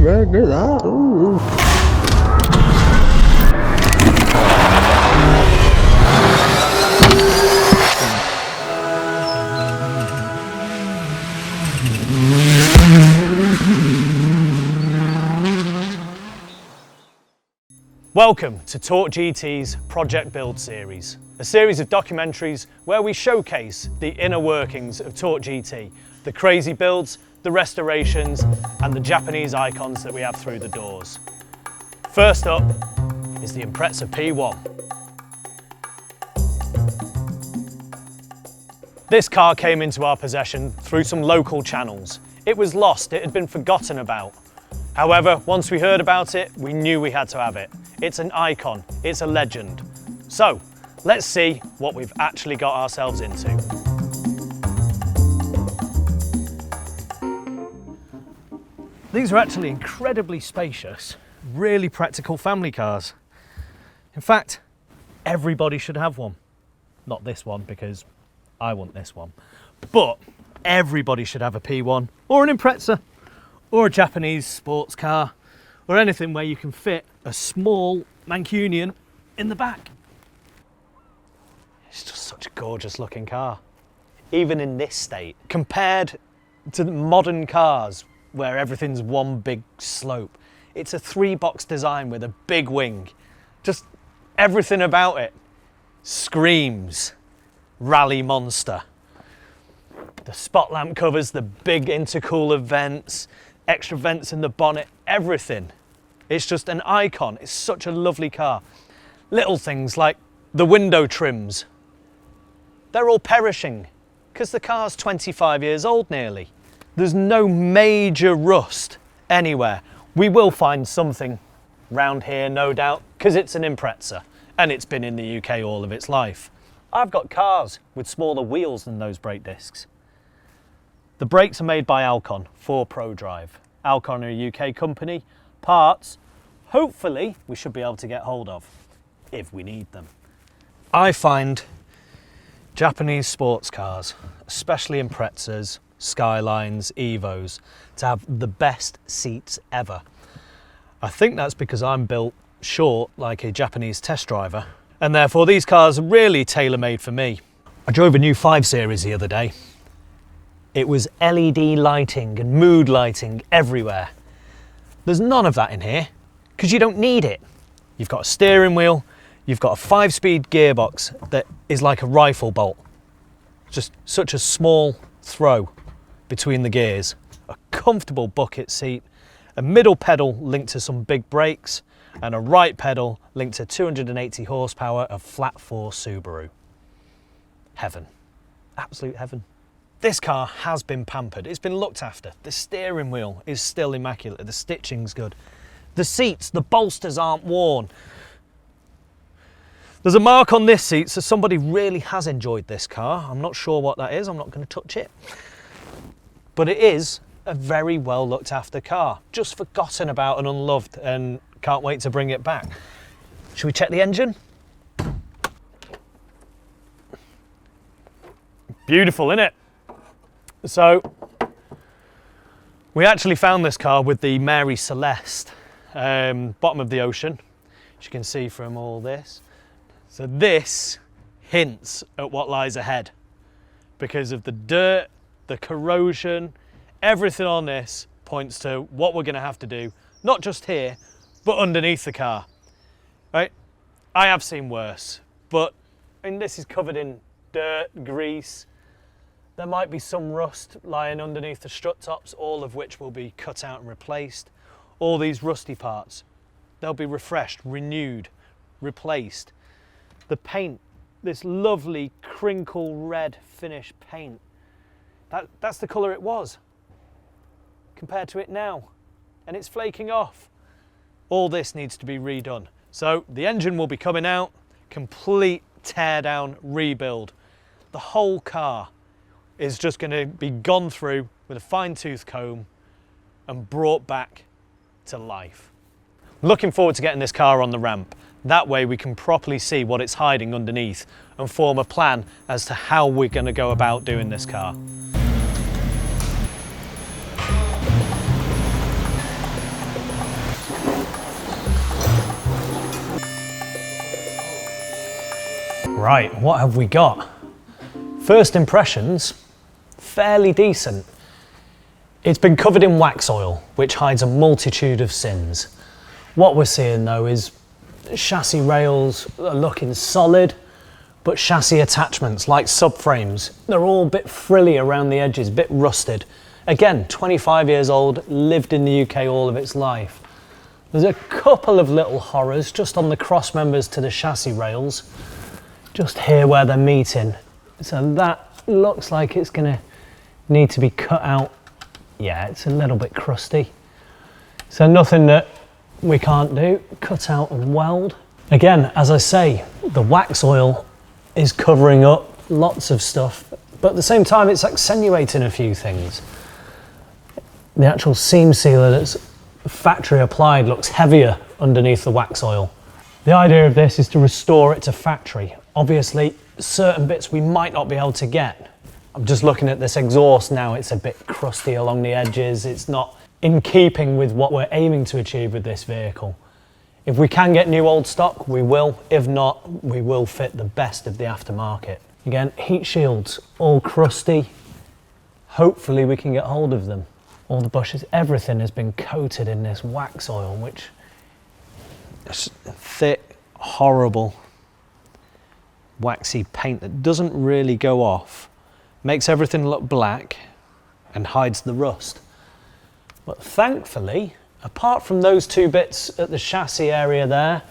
Look at that. Ooh. Welcome to Torque GT's Project Build series, a series of documentaries where we showcase the inner workings of Torque GT, the crazy builds, the restorations and the Japanese icons that we have through the doors. First up is the Impreza P1. This car came into our possession through some local channels. It was lost, it had been forgotten about. However, once we heard about it, we knew we had to have it. It's an icon, it's a legend. So, let's see what we've actually got ourselves into. These are actually incredibly spacious, really practical family cars. In fact, everybody should have one. Not this one, because I want this one. But everybody should have a P1 or an Impreza, or a Japanese sports car, or anything where you can fit a small Mancunian in the back. It's just such a gorgeous looking car, even in this state. Compared to the modern cars where everything's one big slope, it's a 3-box design with a big wing. Just everything about it screams rally monster. The spot lamp covers, the big intercooler vents, extra vents in the bonnet, everything. It's just an icon. It's such a lovely car. Little things like the window trims. They're all perishing because the car's 25 years old nearly. There's no major rust anywhere. We will find something round here, no doubt, because it's an Impreza and it's been in the UK all of its life. I've got cars with smaller wheels than those brake discs. The brakes are made by Alcon for ProDrive. Alcon are a UK company. Parts, hopefully, we should be able to get hold of, if we need them. I find Japanese sports cars, especially Imprezas, Skylines, Evos, to have the best seats ever. I think that's because I'm built short like a Japanese test driver, and therefore these cars are really tailor-made for me. I drove a new 5 Series the other day. It was LED lighting and mood lighting everywhere. There's none of that in here because you don't need it. You've got a steering wheel, you've got a 5-speed gearbox that is like a rifle bolt. Just such a small throw between the gears. A comfortable bucket seat, a middle pedal linked to some big brakes, and a right pedal linked to 280 horsepower of flat 4 Subaru. Heaven. Absolute heaven. This car has been pampered, it's been looked after. The steering wheel is still immaculate, the stitching's good. The seats, the bolsters aren't worn. There's a mark on this seat, so somebody really has enjoyed this car. I'm not sure what that is, I'm not going to touch it. But it is a very well looked after car, just forgotten about and unloved, and can't wait to bring it back. Should we check the engine? Beautiful, isn't it? So, we actually found this car with the Mary Celeste, bottom of the ocean, as you can see from all this. So this hints at what lies ahead because of the dirt, the corrosion, everything on this points to what we're going to have to do, not just here, but underneath the car, right? I have seen worse, but this is covered in dirt, grease. There might be some rust lying underneath the strut tops, all of which will be cut out and replaced. All these rusty parts, they'll be refreshed, renewed, replaced. The paint, this lovely crinkle red finish paint, that's the colour it was compared to it now, and it's flaking off. All this needs to be redone. So the engine will be coming out, complete tear down, rebuild. The whole car is just going to be gone through with a fine-tooth comb and brought back to life. Looking forward to getting this car on the ramp. That way we can properly see what it's hiding underneath and form a plan as to how we're going to go about doing this car. Right, what have we got? First impressions, fairly decent. It's been covered in wax oil, which hides a multitude of sins. What we're seeing though is chassis rails are looking solid, but chassis attachments like subframes, they're all a bit frilly around the edges, a bit rusted. Again, 25 years old, lived in the UK all of its life. There's a couple of little horrors just on the cross members to the chassis rails, just here where they're meeting. So that looks like it's gonna need to be cut out. Yeah, it's a little bit crusty. So nothing that we can't do, cut out and weld. Again, as I say, the wax oil is covering up lots of stuff, but at the same time it's accentuating a few things. The actual seam sealer that's factory applied looks heavier underneath the wax oil. The idea of this is to restore it to factory. Obviously, certain bits we might not be able to get. I'm just looking at this exhaust now, it's a bit crusty along the edges. It's not in keeping with what we're aiming to achieve with this vehicle. If we can get new old stock, we will. If not, we will fit the best of the aftermarket. Again, heat shields, all crusty. Hopefully we can get hold of them. All the bushes, everything has been coated in this wax oil, which is thick, horrible, waxy paint that doesn't really go off. Makes everything look black and hides the rust. But thankfully, apart from those two bits at the chassis area there,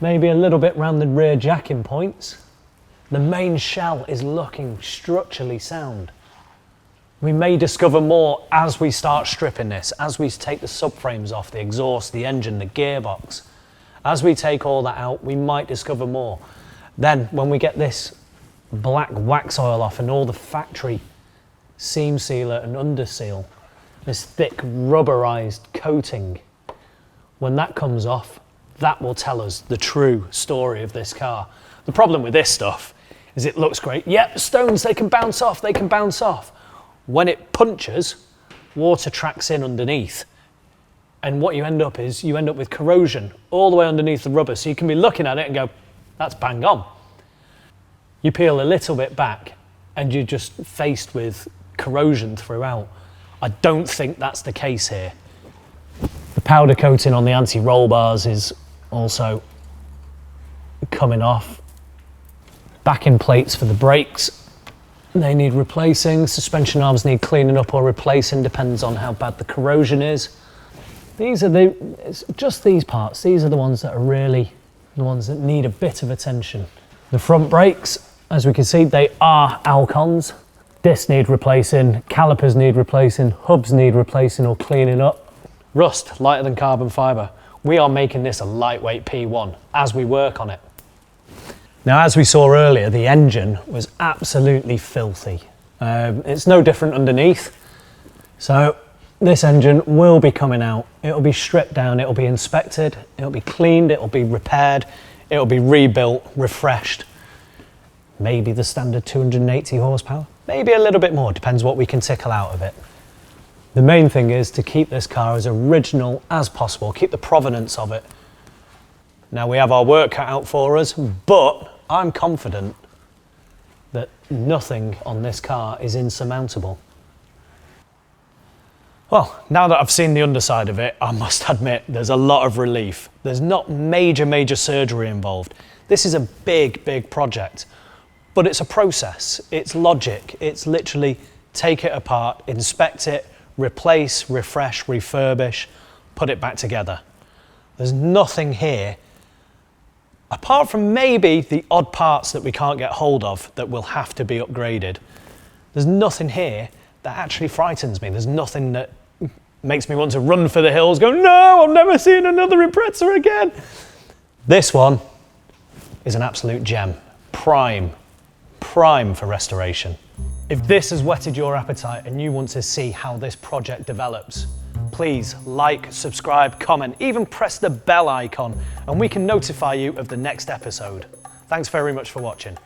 maybe a little bit around the rear jacking points, the main shell is looking structurally sound. We may discover more as we start stripping this, as we take the subframes off, the exhaust, the engine, the gearbox. As we take all that out, we might discover more. Then when we get this black wax oil off and all the factory seam sealer and underseal, this thick rubberized coating, when that comes off, that will tell us the true story of this car. The problem with this stuff is it looks great. Yep, stones, they can bounce off, they can bounce off. When it punches, water tracks in underneath. And what you end up with corrosion all the way underneath the rubber. So you can be looking at it and go, that's bang on. You peel a little bit back and you're just faced with corrosion throughout. I don't think that's the case here. The powder coating on the anti-roll bars is also coming off. Backing plates for the brakes, they need replacing. Suspension arms need cleaning up or replacing, depends on how bad the corrosion is. It's just these parts, these are the ones that are really the ones that need a bit of attention. The front brakes, as we can see, they are Alcons. Discs need replacing, calipers need replacing, hubs need replacing or cleaning up. Rust, lighter than carbon fibre. We are making this a lightweight P1 as we work on it. Now, as we saw earlier, the engine was absolutely filthy. It's no different underneath. So this engine will be coming out. It'll be stripped down, it'll be inspected, it'll be cleaned, it'll be repaired, it'll be rebuilt, refreshed. Maybe the standard 280 horsepower, maybe a little bit more, depends what we can tickle out of it. The main thing is to keep this car as original as possible, keep the provenance of it. Now we have our work cut out for us, but I'm confident that nothing on this car is insurmountable. Well, now that I've seen the underside of it, I must admit there's a lot of relief. There's not major surgery involved. This is a big project, but it's a process, it's logic. It's literally take it apart, inspect it, replace, refresh, refurbish, put it back together. There's nothing here, apart from maybe the odd parts that we can't get hold of that will have to be upgraded. There's nothing here that actually frightens me. There's nothing that makes me want to run for the hills, go, no, I'm never seeing another Impreza again. This one is an absolute gem. Prime for restoration. If this has whetted your appetite and you want to see how this project develops, please like, subscribe, comment, even press the bell icon and we can notify you of the next episode. Thanks very much for watching.